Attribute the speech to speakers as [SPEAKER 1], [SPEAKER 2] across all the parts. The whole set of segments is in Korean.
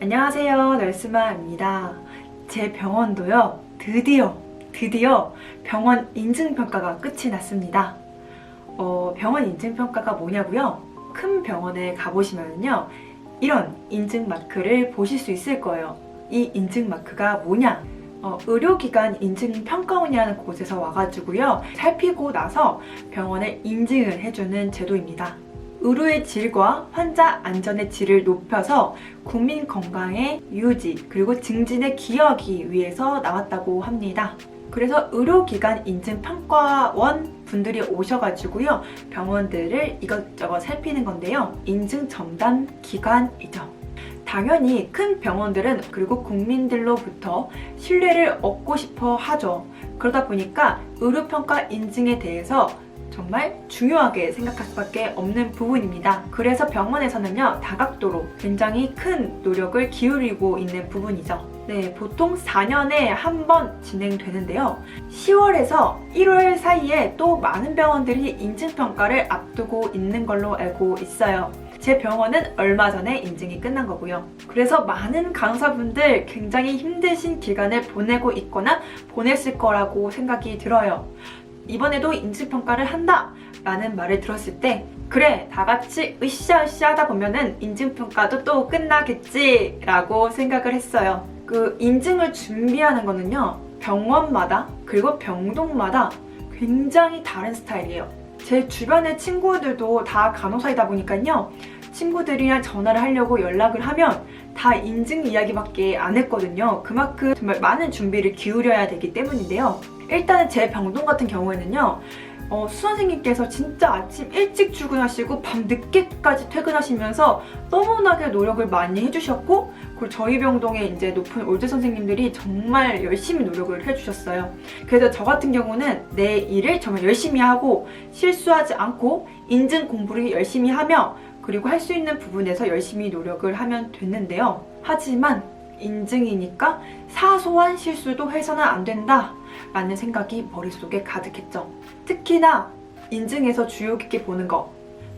[SPEAKER 1] 안녕하세요, 널스마입니다. 제 병원도요, 드디어 병원 인증평가가 끝이 났습니다. 병원 인증평가가 뭐냐고요? 큰 병원에 가보시면요, 이런 인증마크를 보실 수 있을 거예요. 이 인증마크가 뭐냐? 의료기관 인증평가원이라는 곳에서 와가지고요, 살피고 나서 병원을 인증을 해주는 제도입니다. 의료의 질과 환자 안전의 질을 높여서 국민 건강의 유지 그리고 증진에 기여하기 위해서 나왔다고 합니다. 그래서 의료기관 인증평가원 분들이 오셔가지고요, 병원들을 이것저것 살피는 건데요, 인증전담 기관이죠. 당연히 큰 병원들은 그리고 국민들로부터 신뢰를 얻고 싶어 하죠. 그러다 보니까 의료평가 인증에 대해서 정말 중요하게 생각할 수밖에 없는 부분입니다. 그래서 병원에서는요, 다각도로 굉장히 큰 노력을 기울이고 있는 부분이죠. 네, 보통 4년에 한 번 진행되는데요. 10월에서 1월 사이에 또 많은 병원들이 인증평가를 앞두고 있는 걸로 알고 있어요. 제 병원은 얼마 전에 인증이 끝난 거고요. 그래서 많은 간호사분들 굉장히 힘드신 기간을 보내고 있거나 보냈을 거라고 생각이 들어요. 이번에도 인증평가를 한다 라는 말을 들었을 때, 그래, 다 같이 으쌰으쌰 하다 보면은 인증평가도 또 끝나겠지 라고 생각을 했어요. 그 인증을 준비하는 거는요, 병원마다 그리고 병동마다 굉장히 다른 스타일이에요. 제 주변의 친구들도 다 간호사이다 보니까요, 친구들이랑 전화를 하려고 연락을 하면 다 인증 이야기밖에 안 했거든요. 그만큼 정말 많은 준비를 기울여야 되기 때문인데요. 일단은 제 병동 같은 경우에는요, 수선생님께서 진짜 아침 일찍 출근하시고 밤 늦게까지 퇴근하시면서 너무나게 노력을 많이 해주셨고, 그리고 저희 병동에 이제 높은 올드 선생님들이 정말 열심히 노력을 해주셨어요. 그래서 저 같은 경우는 내 일을 정말 열심히 하고 실수하지 않고 인증 공부를 열심히 하며 그리고 할 수 있는 부분에서 열심히 노력을 하면 됐는데요. 하지만 인증이니까 사소한 실수도 해서는 안 된다 라는 생각이 머릿속에 가득했죠. 특히나 인증에서 주의 깊게 보는 거,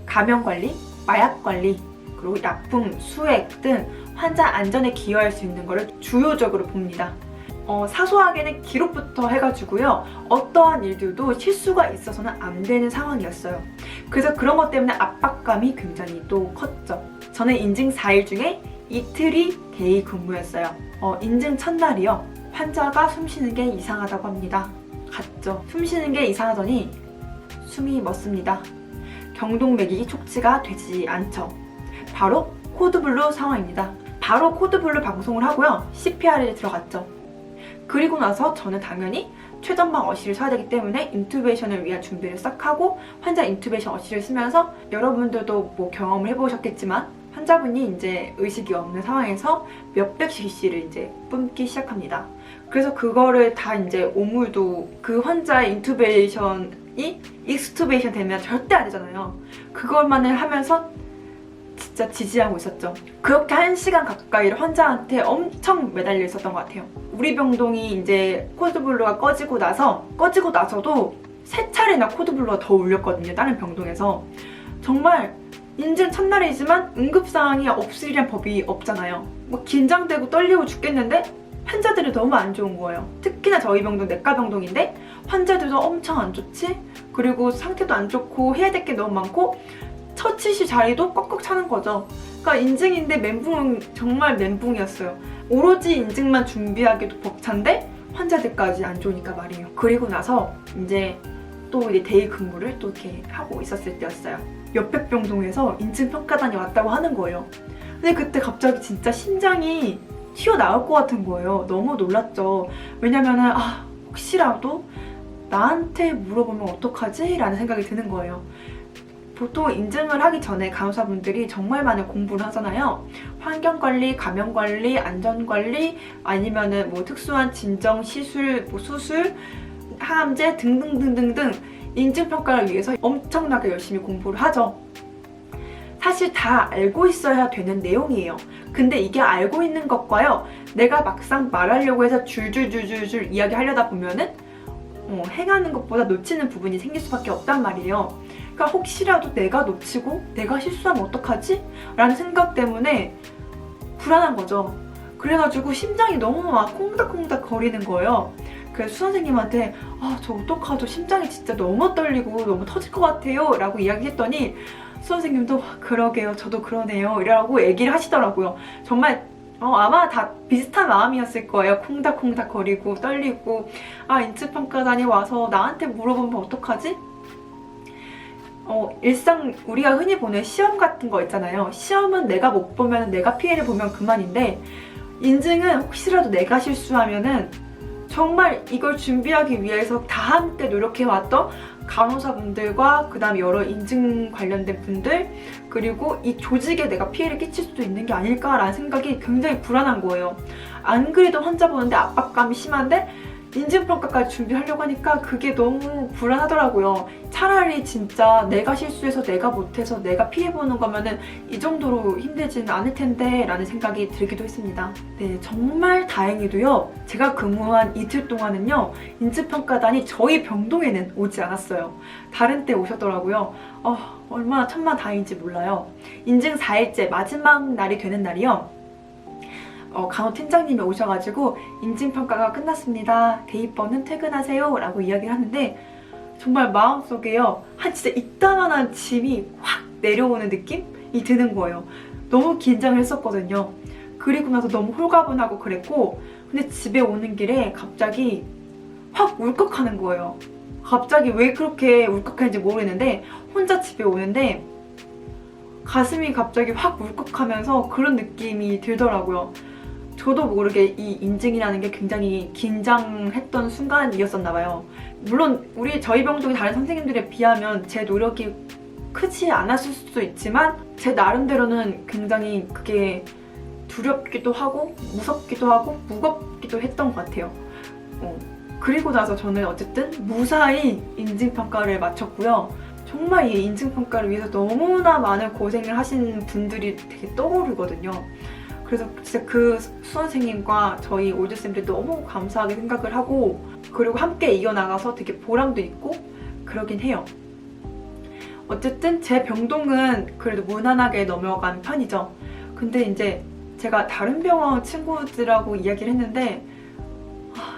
[SPEAKER 1] 감염관리, 마약관리, 그리고 약품, 수액 등 환자 안전에 기여할 수 있는 거를 주요적으로 봅니다. 사소하게는 기록부터 해가지고요, 어떠한 일들도 실수가 있어서는 안 되는 상황이었어요. 그래서 그런 것 때문에 압박감이 굉장히 또 컸죠. 저는 인증 4일 중에 이틀이 데이 근무였어요. 인증 첫날이요, 환자가 숨 쉬는 게 이상하다고 합니다. 갔죠. 숨 쉬는 게 이상하더니 숨이 멎습니다. 경동맥이 촉지가 되지 않죠. 바로 코드블루 상황입니다. 바로 코드블루 방송을 하고요, CPR에 들어갔죠. 그리고 나서 저는 당연히 최전방 어시를 써야 되기 때문에 인투베이션을 위한 준비를 싹 하고 환자 인투베이션 어시를 쓰면서, 여러분들도 뭐 경험을 해보셨겠지만 환자분이 이제 의식이 없는 상황에서 몇백 cc를 이제 뿜기 시작합니다. 그래서 그거를 다 이제 오물도 그 환자의 인투베이션이 익스투베이션 되면 절대 안 되잖아요. 그것만을 하면서 진짜 지지하고 있었죠. 그렇게 1시간 가까이를 환자한테 엄청 매달려 있었던 것 같아요. 우리 병동이 이제 코드블루가 꺼지고 나서도 3차례나 코드블루가 더 울렸거든요, 다른 병동에서. 정말 인증 첫날이지만 응급상황이 없으리란 법이 없잖아요. 뭐 긴장되고 떨리고 죽겠는데 환자들이 너무 안 좋은 거예요. 특히나 저희 병동 내과 병동인데 환자들도 엄청 안 좋지, 그리고 상태도 안 좋고 해야 될 게 너무 많고 처치실 자리도 꽉꽉 차는 거죠. 그러니까 인증인데 정말 멘붕이었어요. 오로지 인증만 준비하기도 벅찬데 환자들까지 안 좋으니까 말이에요. 그리고 나서 이제 또 데이 근무를 또 이렇게 하고 있었을 때였어요. 옆에 병동에서 인증평가단이 왔다고 하는 거예요. 근데 그때 갑자기 진짜 심장이 튀어나올 것 같은 거예요. 너무 놀랐죠. 왜냐면은 혹시라도 나한테 물어보면 어떡하지? 라는 생각이 드는 거예요. 보통 인증을 하기 전에 간호사분들이 정말 많은 공부를 하잖아요. 환경관리, 감염관리, 안전관리, 아니면은 뭐 특수한 진정, 시술, 뭐 수술, 항암제 등등등등등 인증평가를 위해서 엄청나게 열심히 공부를 하죠. 사실 다 알고 있어야 되는 내용이에요. 근데 이게 알고 있는 것과요, 내가 막상 말하려고 해서 줄줄줄줄줄 이야기하려다 보면은 행하는 것보다 놓치는 부분이 생길 수밖에 없단 말이에요. 그러니까 혹시라도 내가 놓치고 내가 실수하면 어떡하지? 라는 생각 때문에 불안한 거죠. 그래가지고 심장이 너무 막 콩닥콩닥 거리는 거예요. 그래서 수선생님한테 저 어떡하죠? 심장이 진짜 너무 떨리고 너무 터질 것 같아요 라고 이야기했더니 수선생님도 그러게요, 저도 그러네요 이라고 얘기를 하시더라고요. 정말 아마 다 비슷한 마음이었을 거예요. 콩닥콩닥 거리고 떨리고 인지평가단이 와서 나한테 물어보면 어떡하지? 일상 우리가 흔히 보는 시험 같은 거 있잖아요. 시험은 내가 못 보면 내가 피해를 보면 그만인데 인증은 혹시라도 내가 실수하면은 정말 이걸 준비하기 위해서 다 함께 노력해왔던 간호사분들과 그 다음에 여러 인증 관련된 분들 그리고 이 조직에 내가 피해를 끼칠 수도 있는 게 아닐까라는 생각이 굉장히 불안한 거예요. 안 그래도 환자 보는데 압박감이 심한데 인증평가까지 준비하려고 하니까 그게 너무 불안하더라고요. 차라리 진짜 내가 실수해서 내가 못해서 내가 피해보는 거면은 이 정도로 힘들지는 않을 텐데 라는 생각이 들기도 했습니다. 네, 정말 다행히도요. 제가 근무한 이틀 동안은요. 인증평가단이 저희 병동에는 오지 않았어요. 다른 때 오셨더라고요. 얼마나 천만다행인지 몰라요. 인증 4일째 마지막 날이 되는 날이요. 간호팀장님이 오셔가지고 인증평가가 끝났습니다. 대입번은 퇴근하세요 라고 이야기를 하는데 정말 마음속에요 진짜 이따만한 짐이 확 내려오는 느낌이 드는 거예요. 너무 긴장을 했었거든요. 그리고 나서 너무 홀가분하고 그랬고 근데 집에 오는 길에 갑자기 확 울컥하는 거예요. 갑자기 왜 그렇게 울컥하는지 모르겠는데 혼자 집에 오는데 가슴이 갑자기 확 울컥하면서 그런 느낌이 들더라고요. 저도 모르게 이 인증이라는 게 굉장히 긴장했던 순간이었었나 봐요. 물론 저희 병동의 다른 선생님들에 비하면 제 노력이 크지 않았을 수도 있지만 제 나름대로는 굉장히 그게 두렵기도 하고 무섭기도 하고 무겁기도 했던 것 같아요. 그리고 나서 저는 어쨌든 무사히 인증평가를 마쳤고요. 정말 이 인증평가를 위해서 너무나 많은 고생을 하신 분들이 되게 떠오르거든요. 그래서 진짜 그 수선생님과 저희 올드쌤들 너무 감사하게 생각을 하고 그리고 함께 이어나가서 되게 보람도 있고 그러긴 해요. 어쨌든 제 병동은 그래도 무난하게 넘어간 편이죠. 근데 이제 제가 다른 병원 친구들하고 이야기를 했는데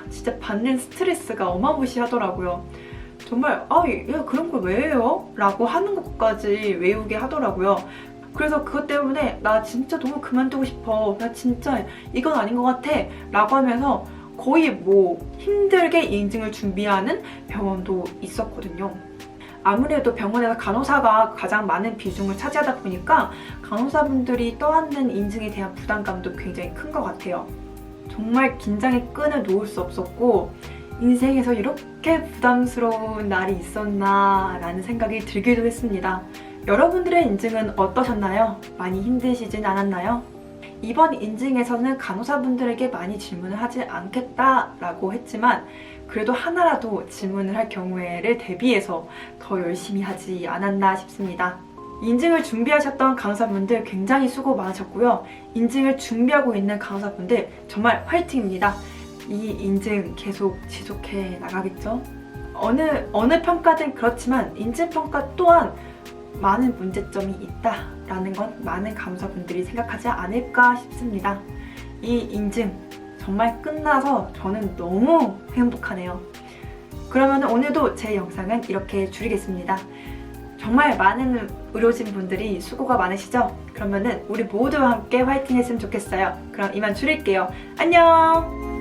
[SPEAKER 1] 진짜 받는 스트레스가 어마무시하더라고요. 정말 야 그런 걸 왜 해요? 라고 하는 것까지 외우게 하더라고요. 그래서 그것 때문에 나 진짜 너무 그만두고 싶어. 나 진짜 이건 아닌 것 같아. 라고 하면서 거의 힘들게 인증을 준비하는 병원도 있었거든요. 아무래도 병원에서 간호사가 가장 많은 비중을 차지하다 보니까 간호사분들이 떠안는 인증에 대한 부담감도 굉장히 큰 것 같아요. 정말 긴장의 끈을 놓을 수 없었고 인생에서 이렇게 부담스러운 날이 있었나 라는 생각이 들기도 했습니다. 여러분들의 인증은 어떠셨나요? 많이 힘드시진 않았나요? 이번 인증에서는 간호사분들에게 많이 질문을 하지 않겠다라고 했지만 그래도 하나라도 질문을 할 경우에를 대비해서 더 열심히 하지 않았나 싶습니다. 인증을 준비하셨던 간호사분들 굉장히 수고 많으셨고요. 인증을 준비하고 있는 간호사분들 정말 화이팅입니다. 이 인증 계속 지속해 나가겠죠? 어느 평가든 그렇지만 인증평가 또한 많은 문제점이 있다라는 건 많은 간호사분들이 생각하지 않을까 싶습니다. 이 인증 정말 끝나서 저는 너무 행복하네요. 그러면 오늘도 제 영상은 이렇게 줄이겠습니다. 정말 많은 의료진 분들이 수고가 많으시죠? 그러면은 우리 모두와 함께 화이팅 했으면 좋겠어요. 그럼 이만 줄일게요. 안녕!